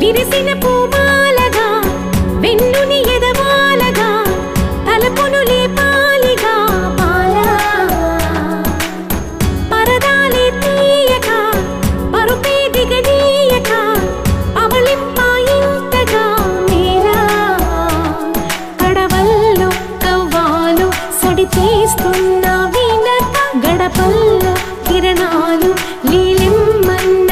విరిసిన పూమాలగా వెన్నుని ఎదవాలగా తలపును లేపాలిగా బాలా పరదాలే తీయక పరుపే దిగనీయక అవలింపాయింతగా మేరా కడవల్లో కవ్వాలు సడి చేస్తున్న వీణత గడపల్లో కిరణాలు లీలెమ్మన్న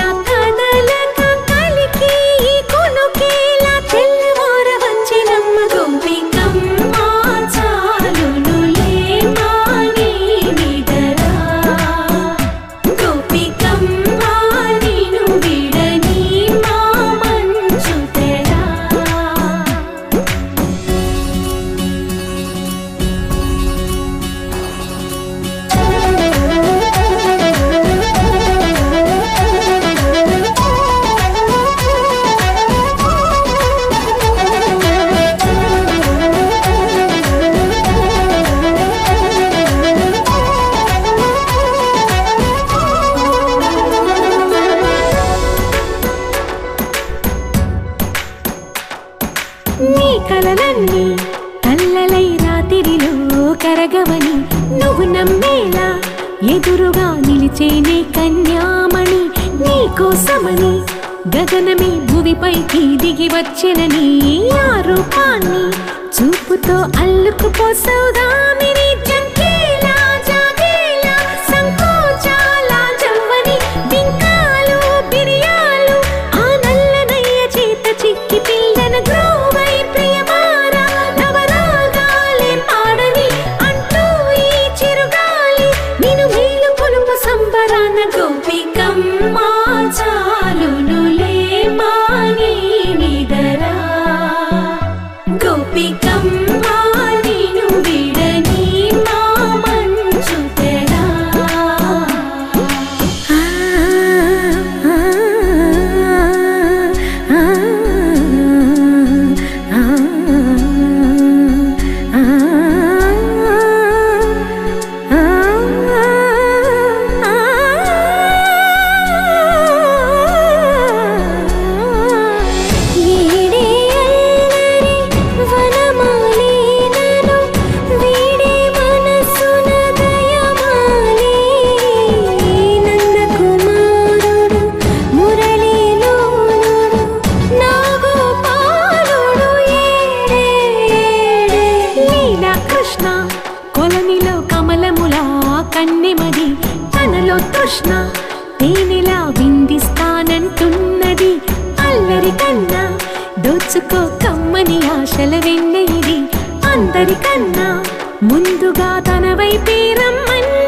నీ కలలన్నీ కల్లలై రాత్రిలో కరగవని నువ్వు నమ్మేలా ఎదురుగా నిలిచేనే కన్యామణి నీ కోసమని గగనమే భూమిపైకి దిగి వచ్చినని ఆ రూపాన్ని చూపుతో అల్లుకుపోసౌదామిని జంకేలా జాగేలా సంకోచాల జవ్వని బింకాలు బిరియాలు ఆ నల్లనయ్య చేత చిక్కి పిల్లన గ్రోవై ప్రియమారా నవరాగాలే పాడని అంటూ ఈ చిరుగాలి నిన్ను మేలు కొలుపు సంబరాన గోపికమ్మ చాలునులే మాని నిదరా గోపికమ్మ నిన్ను విడని మా మంచు తెరా కొలనిలో కమలములా కన్నెమది తనలో తృష్ణ తేనెలా విందిస్తానంటున్నది అల్లరి కన్నా దోచుకో కమ్మని ఆశల వెన్నె ఇది అందరికన్నా ముందుగా తన వైపే రమ్మని